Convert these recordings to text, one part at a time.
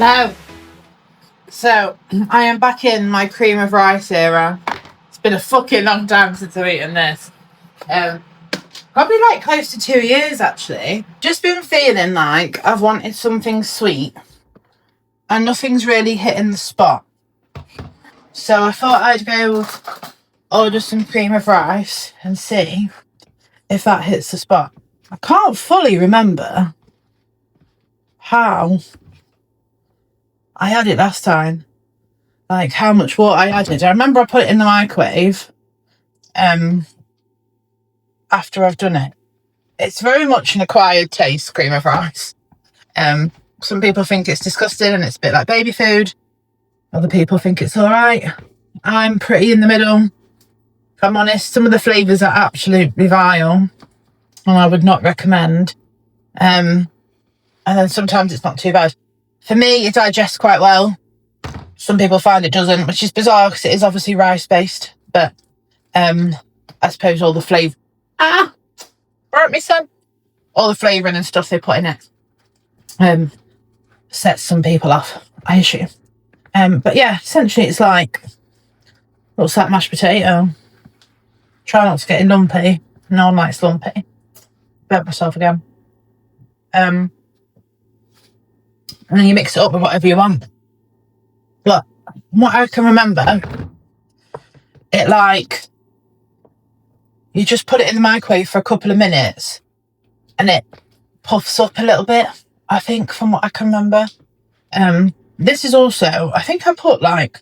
Hello. So, I am back in my cream of rice era. It's been a fucking long time since I've eaten this. Probably like close to 2 years actually. Just been feeling like I've wanted something sweet and nothing's really hitting the spot. So I thought I'd go order some cream of rice and see if that hits the spot. I can't fully remember how I had it last time. Like how much water I added. I remember I put it in the microwave after I've done it. It's very much an acquired taste, cream of rice. Some people think it's disgusting and it's a bit like baby food. Other people think it's alright. I'm pretty in the middle. If I'm honest, some of the flavours are absolutely vile and I would not recommend. And then sometimes it's not too bad. For me, it digests quite well. Some people find it doesn't, which is bizarre because it is obviously rice based. But I suppose all the flavour... Burnt me, son. All the flavouring and stuff they put in it sets some people off, I assume. But yeah, essentially it's like... Looks like mashed potato. Try not to get it lumpy. No one likes lumpy. Burnt myself again. And then you mix it up with whatever you want. But what I can remember, it like... You just put it in the microwave for a couple of minutes and it puffs up a little bit, I think, from what I can remember. This is also, I think I put like,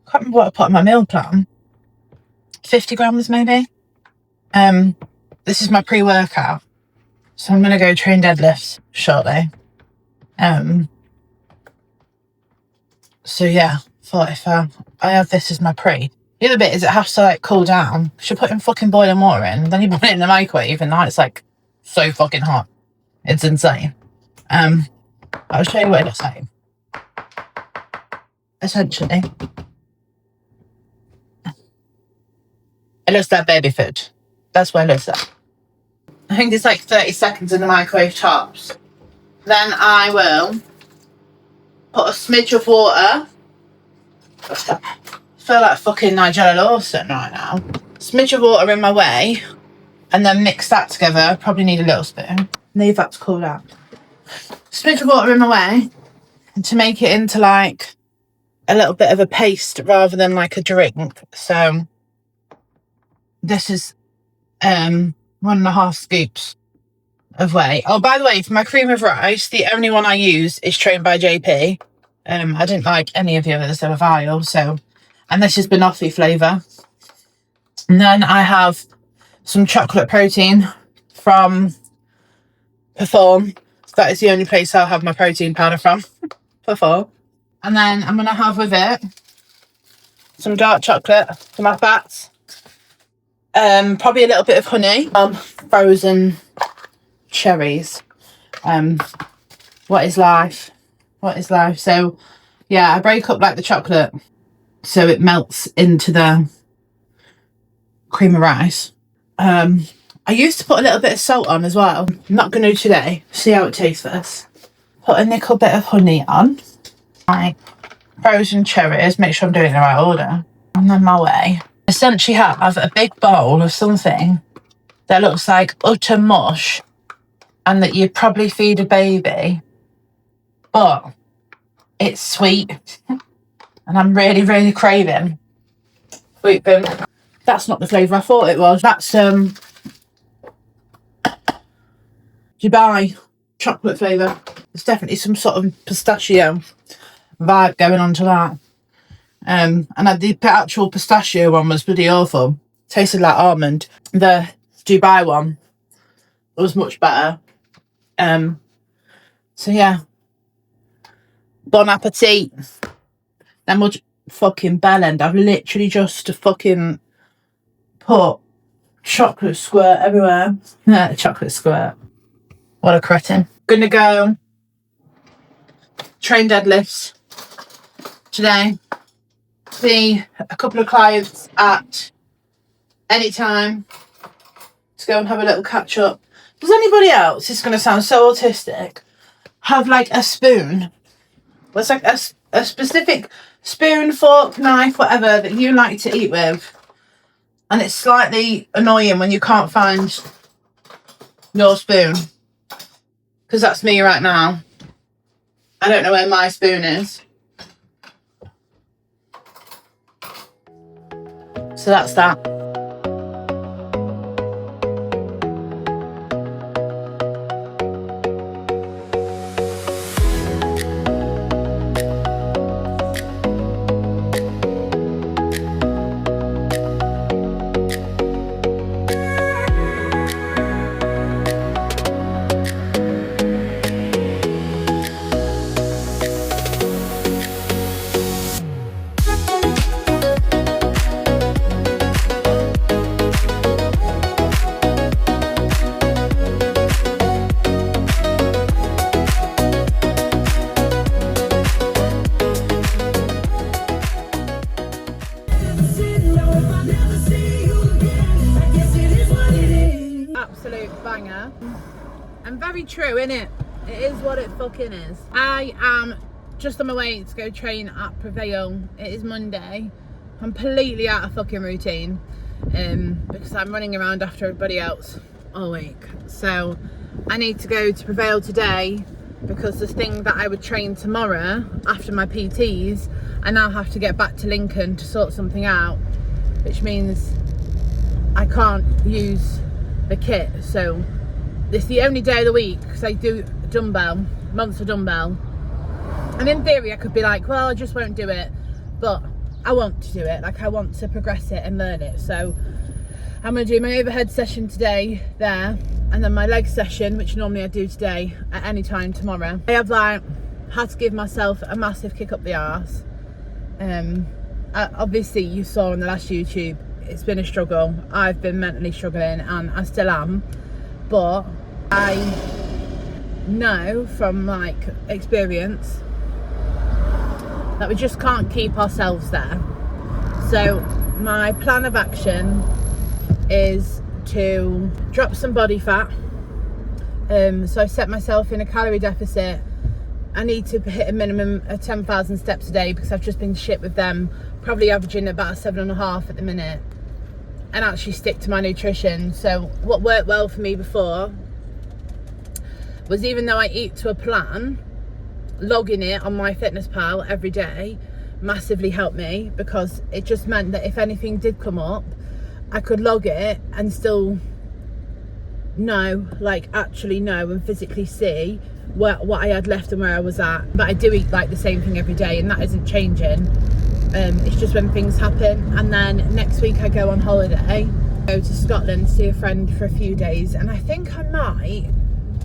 I can't remember what I put in my meal plan. 50 grams maybe. This is my pre-workout. So I'm going to go train deadlifts shortly. So yeah, thought if I have this as my pre. The other bit is it has to like cool down. You should put in fucking boiling water in, then you put it in the microwave and now it's like so fucking hot. It's insane. I'll show you what it looks like. Essentially. It looks like baby food. That's what it looks like. I think it's like 30 seconds in the microwave tops. Then I will put a smidge of water. I feel like fucking Nigella Lawson right now. Smidge of water in my way and then mix that together. Probably need a little spoon. Leave that to cool down. Smidge of water in my way and to make it into like a little bit of a paste rather than like a drink. So this is 1.5 scoops of whey. Oh, by the way, for my cream of rice, the only one I use is Trained by JP. I didn't like any of the others, they were vile, so... And this is banoffee flavour. And then I have some chocolate protein from Perform. That is the only place I'll have my protein powder from. Perform. And then I'm going to have with it some dark chocolate for my fats. Probably a little bit of honey. Frozen cherries. What is life? What is life? So, yeah, I break up like the chocolate so it melts into the cream of rice. I used to put a little bit of salt on as well. I'm not going to today. See how it tastes first. Put a little bit of honey on. Like frozen cherries. Make sure I'm doing it in the right order. And then my whey. Essentially have a big bowl of something that looks like utter mush and that you'd probably feed a baby. But it's sweet. And I'm really, really craving sweet bin. That's not the flavour I thought it was. That's Dubai chocolate flavour. There's definitely some sort of pistachio vibe going on to that. And the actual pistachio one was pretty awful. Tasted like almond. The Dubai one was much better. So yeah. Bon appetit. Then we'll fucking bell end. I've literally just fucking put chocolate squirt everywhere. Chocolate squirt. What a cretin. Gonna go train deadlifts today. See a couple of clients at any time to go and have a little catch up. Does anybody else, this is going to sound so autistic, have like a spoon What's like a specific spoon, fork, knife, whatever that you like to eat with. And it's slightly annoying when you can't find your spoon. Because that's me right now. I don't know where my spoon is. So that's that. Absolute banger. And very true, innit? It is what it fucking is. I am just on my way to go train at Prevail. It is Monday. Completely out of fucking routine. Because I'm running around after everybody else all week. So I need to go to Prevail today because the thing that I would train tomorrow after my PTs, I now have to get back to Lincoln to sort something out, which means I can't use the kit. So it's the only day of the week because I do dumbbell, monster dumbbell, and in theory I could be like, well, I just won't do it, but I want to do it. Like, I want to progress it and learn it. So I'm going to do my overhead session today there, and then my leg session, which normally I do today, at any time tomorrow. I have like had to give myself a massive kick up the arse. Obviously you saw on the last YouTube, it's been a struggle. I've been mentally struggling and I still am, but I know from like experience that we just can't keep ourselves there. So my plan of action is to drop some body fat. So I set myself in a calorie deficit. I need to hit a minimum of 10,000 steps a day because I've just been shit with them, probably averaging about 7.5 at the minute, and actually stick to my nutrition. So what worked well for me before was, even though I eat to a plan, logging it on MyFitnessPal every day massively helped me, because it just meant that if anything did come up, I could log it and still know, like actually know and physically see what I had left and where I was at. But I do eat like the same thing every day, and that isn't changing. It's just when things happen. And then next week I go on holiday, go to Scotland to see a friend for a few days, and I think I might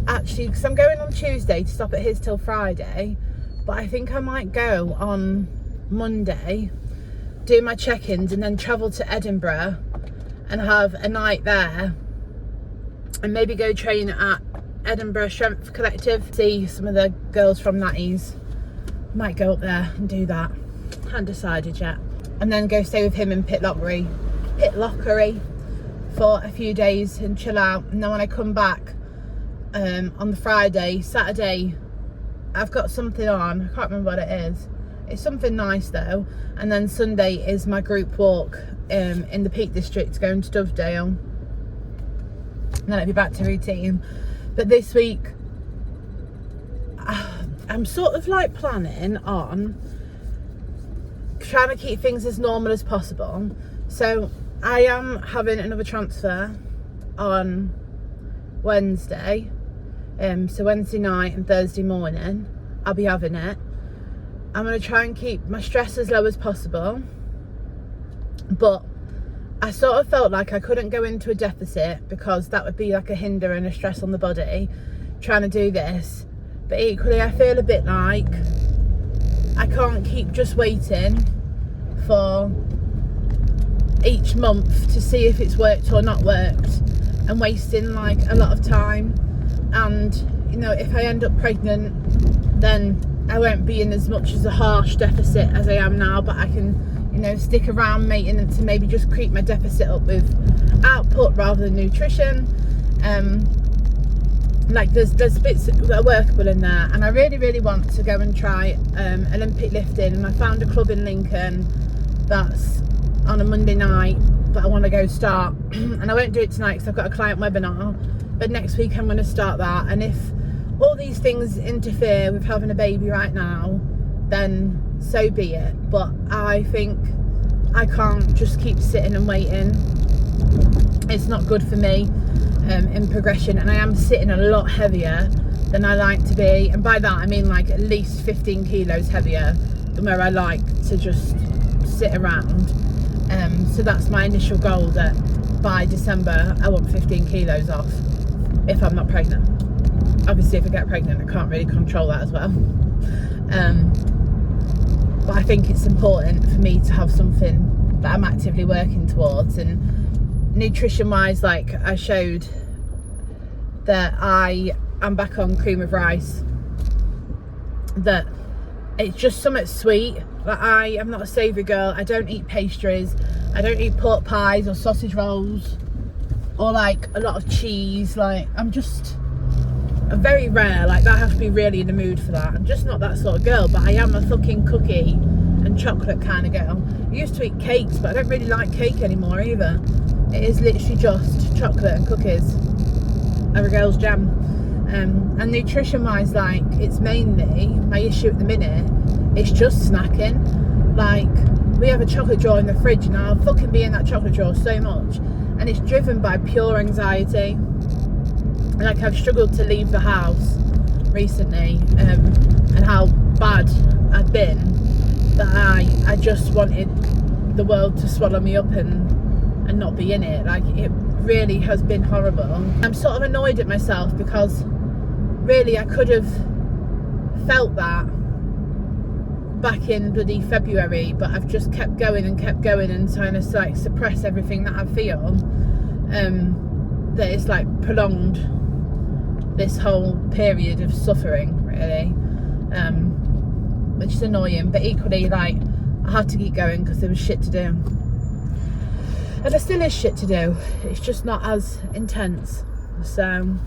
actually, because I'm going on Tuesday to stop at his till Friday, but I think I might go on Monday, do my check-ins, and then travel to Edinburgh and have a night there, and maybe go train at Edinburgh Strength Collective, see some of the girls from Natties. Might go up there and do that, hadn't decided yet. And then go stay with him in Pitlochry for a few days and chill out. And then when I come back on the Saturday, I've got something on, I can't remember what it is. It's something nice though. And then Sunday is my group walk in the Peak District, going to Dovedale, and then I'll be back to routine. But this week I'm sort of like planning on trying to keep things as normal as possible. So I am having another transfer on Wednesday, so Wednesday night and Thursday morning I'll be having it. I'm going to try and keep my stress as low as possible, but I sort of felt like I couldn't go into a deficit because that would be like a hinder and a stress on the body trying to do this. But equally I feel a bit like I can't keep just waiting for each month to see if it's worked or not worked, and wasting like a lot of time. And you know, if I end up pregnant, then I won't be in as much as a harsh deficit as I am now, but I can, you know, stick around maintenance and maybe just creep my deficit up with output rather than nutrition. like there's bits that are workable in there, and I really want to go and try Olympic lifting, and I found a club in Lincoln that's on a Monday night that I want to go start and I won't do it tonight because I've got a client webinar, but next week I'm going to start that. And if all these things interfere with having a baby right now, then so be it, but I think I can't just keep sitting and waiting. It's not good for me in progression, and I am sitting a lot heavier than I like to be, and by that I mean like at least 15 kilos heavier than where I like to just sit around. So that's my initial goal, that by December I want 15 kilos off if I'm not pregnant. Obviously if I get pregnant I can't really control that as well, but I think it's important for me to have something that I'm actively working towards. And nutrition wise, like I showed that I am back on cream of rice, that it's just something sweet. Like I am not a savoury girl. I don't eat pastries, I don't eat pork pies or sausage rolls or like a lot of cheese. Like I'm just very rare, like I have to be really in the mood for that. I'm just not that sort of girl, but I am a fucking cookie and chocolate kind of girl. I used to eat cakes, but I don't really like cake anymore either. It is literally just chocolate and cookies, every girl's jam. And nutrition wise, like it's mainly my issue at the minute, it's just snacking. Like we have a chocolate drawer in the fridge and I'll fucking be in that chocolate drawer so much, and it's driven by pure anxiety. Like I've struggled to leave the house recently, and how bad I've been, that I just wanted the world to swallow me up and not be in it. Like it really has been horrible. I'm sort of annoyed at myself because really I could have felt that back in bloody February, but I've just kept going and trying to like suppress everything that I feel, that it's like prolonged this whole period of suffering really, which is annoying, but equally like I had to keep going because there was shit to do, and there still is shit to do. It's just not as intense. So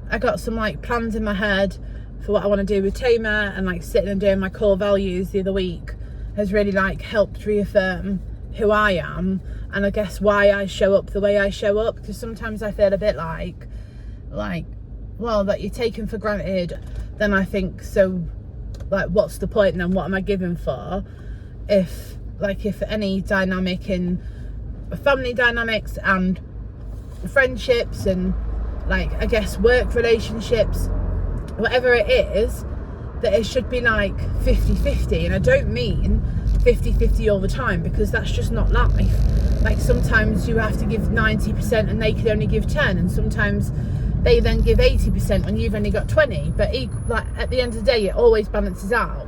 I got some like plans in my head for what I want to do with Tamer, and like sitting and doing my core values the other week has really like helped reaffirm who I am, and I guess why I show up the way I show up, because sometimes I feel a bit like well, that you're taken for granted. Then I think, so like what's the point then? What am I giving for? If any dynamic in family dynamics and friendships and like I guess work relationships, whatever it is, that it should be like 50-50. And I don't mean 50-50 all the time, because that's just not life. Like sometimes you have to give 90% and they can only give 10, and sometimes they then give 80% when you've only got 20. But like at the end of the day, it always balances out.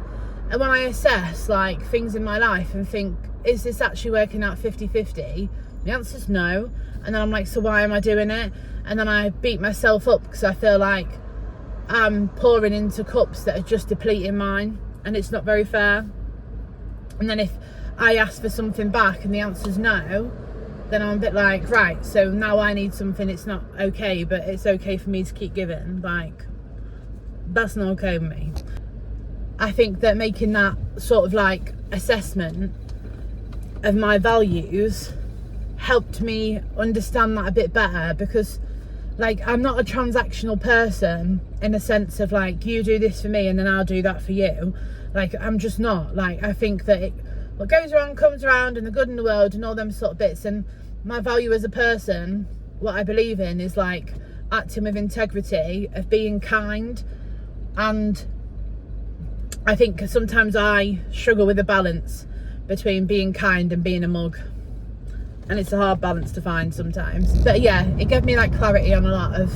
And when I assess like things in my life and think, is this actually working out 50-50? The answer's no. And then I'm like, so why am I doing it? And then I beat myself up because I feel like I'm pouring into cups that are just depleting mine, and it's not very fair. And then if I ask for something back and the answer's no, then I'm a bit like, right, so now I need something. It's not okay, but it's okay for me to keep giving. Like, that's not okay with me. I think that making that sort of like assessment of my values helped me understand that a bit better, because like I'm not a transactional person in a sense of like, you do this for me and then I'll do that for you. Like I'm just not. Like I think that what goes around comes around, and the good in the world and all them sort of bits. And my value as a person, what I believe in is like acting with integrity, of being kind. And I think sometimes I struggle with the balance between being kind and being a mug, and it's a hard balance to find sometimes. But yeah, it gave me like clarity on a lot of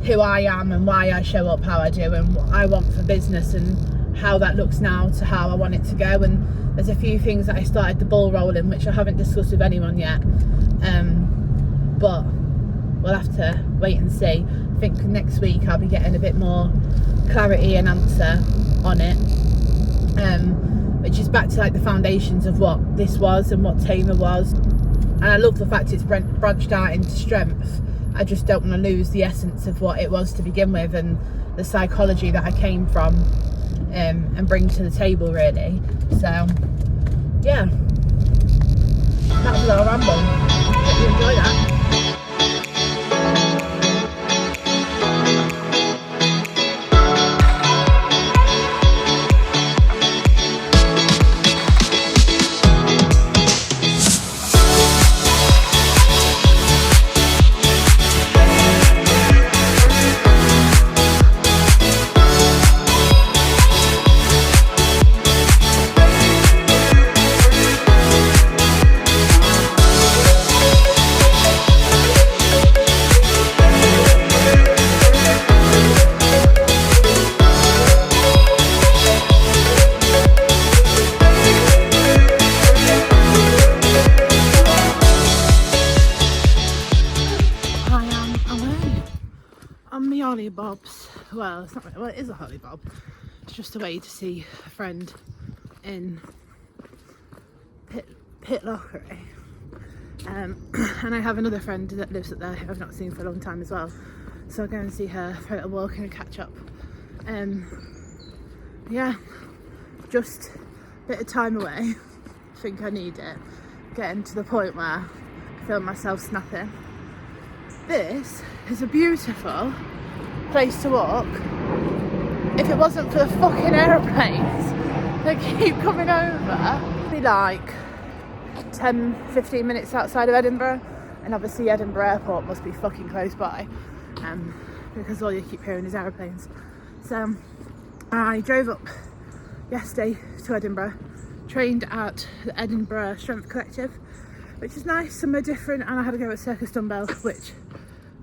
who I am and why I show up how I do, and what I want for business, and how that looks now to how I want it to go. And there's a few things that I started the ball rolling, which I haven't discussed with anyone yet, but we'll have to wait and see. I think next week I'll be getting a bit more clarity and answer on it, which is back to like the foundations of what this was and what Tamer was. And I love the fact it's branched out into strength. I just don't want to lose the essence of what it was to begin with, and the psychology that I came from, and bring to the table, really. So yeah, that was our ramble. Hope you enjoy that. Bob's. Well, it's not really, well, it is a Holly Bob. It's just a way to see a friend in Pitlochry. And I have another friend that lives up there who I've not seen for a long time as well. So I'll go and see her for a little walk and a catch up. Yeah, just a bit of time away. I think I need it. Getting to the point where I feel myself snapping. This is a beautiful place to walk. If it wasn't for the fucking aeroplanes that keep coming over, it'd be like 10-15 minutes outside of Edinburgh, and obviously Edinburgh Airport must be fucking close by, because all you keep hearing is aeroplanes. So I drove up yesterday to Edinburgh, trained at the Edinburgh Strength Collective, which is nice, somewhere different, and I had to go at Circus Dumbbell, which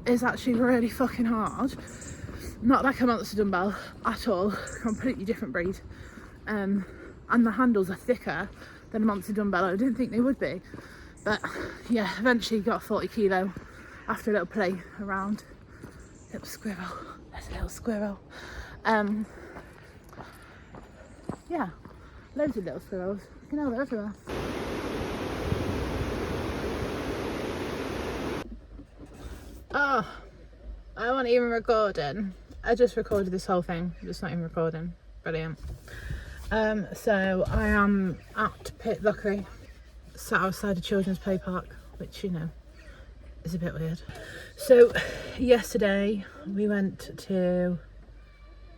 is actually really fucking hard. Not like a monster dumbbell at all, completely different breed, and the handles are thicker than a monster dumbbell. I didn't think they would be, but yeah, eventually got 40 kilo after a little play around. Little squirrel, there's a little squirrel. Yeah, loads of little squirrels. You can know they're everywhere. Oh, I wasn't even recording. I just recorded this whole thing, just not even recording. Brilliant. So I am at Pitlochry, sat outside a children's play park, which, you know, is a bit weird. So yesterday we went to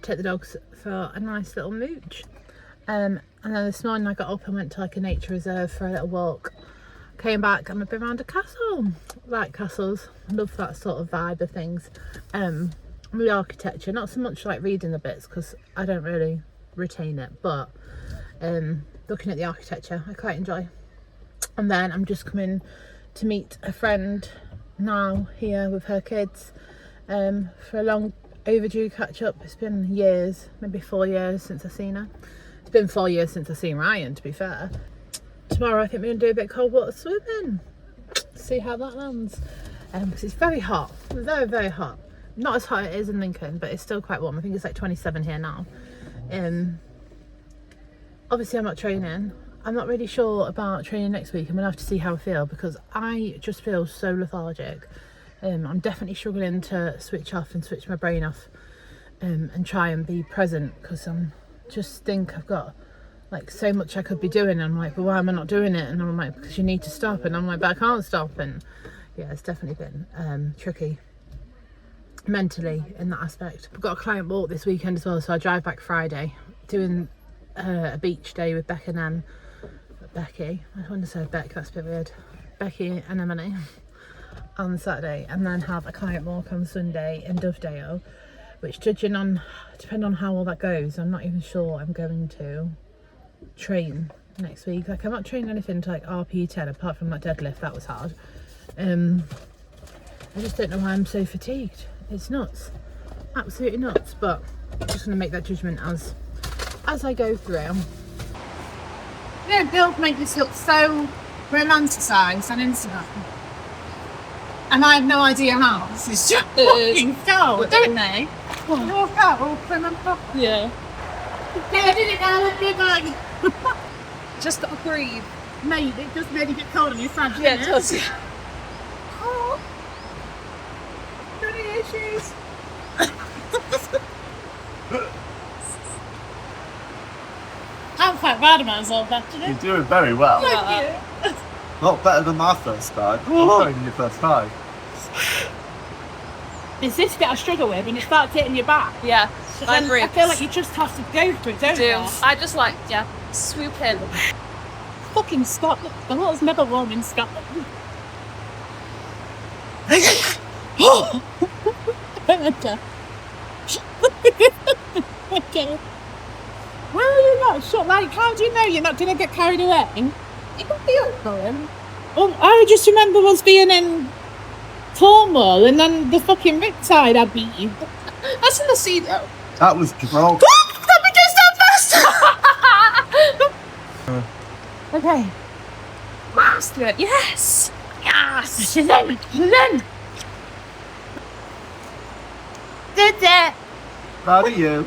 take the dogs for a nice little mooch, and then this morning I got up and went to like a nature reserve for a little walk. Came back and I've been around a castle. Like castles, love that sort of vibe of things. The architecture, not so much like reading the bits because I don't really retain it, but looking at the architecture I quite enjoy. And then I'm just coming to meet a friend now here with her kids, for a long overdue catch up. It's been years, maybe 4 years since I've seen her. It's been 4 years since I've seen Ryan, to be fair. Tomorrow I think we're going to do a bit of cold water swimming, see how that lands, because it's very hot, very, very hot. Not as hot as it is in Lincoln, but it's still quite warm. I think it's like 27 here now. Obviously I'm not training. I'm not really sure about training next week. I'm going to have to see how I feel, because I just feel so lethargic. I'm definitely struggling to switch off and switch my brain off, and try and be present, because I'm just think I've got like so much I could be doing, and I'm like, but why am I not doing it? And I'm like, because you need to stop, and I'm like, but I can't stop. And yeah, it's definitely been tricky mentally in that aspect. I've got a client walk this weekend as well, so I drive back Friday, doing a beach day with Becky and Becky. I want to say Beck, that's a bit weird. Becky and Emily on Saturday, and then have a client walk on Sunday in Dovedale, which, depending on how all that goes, I'm not even sure I'm going to train next week. Like, I'm not training anything to like RP10 apart from that deadlift. That was hard. I just don't know why I'm so fatigued. It's nuts, absolutely nuts. But I'm just going to make that judgment as I go through. Yeah, girls make this look so romanticised on Instagram, and I have no idea how. This is just fucking so, don't they? Walk out all prim and proper. Yeah. Yeah, I did it now. Let me like. Just gotta breathe, mate. It just made it get cold on your front. Yeah, it does. Oh. shoes. I'm quite proud of myself, actually. You're doing very well. Thank you. A lot better than my first time. Sorry, your first time. It's this bit I struggle with when it starts hitting your back. Yeah, I feel like you just have to go for it, don't you? I just like, swoop in. Fucking Scotland. The water's never warm in Scotland. Okay. Okay. Where are you not sure? Like, how do you know you're not going to get carried away? You can feel it going. Well, I just remember us being in Cornwall and then the fucking riptide I beat you. That's in the sea, though. That was drunk. Let me just that fast! Okay. Let's do it. Yes! Yes! Then. Did it! Proud of you.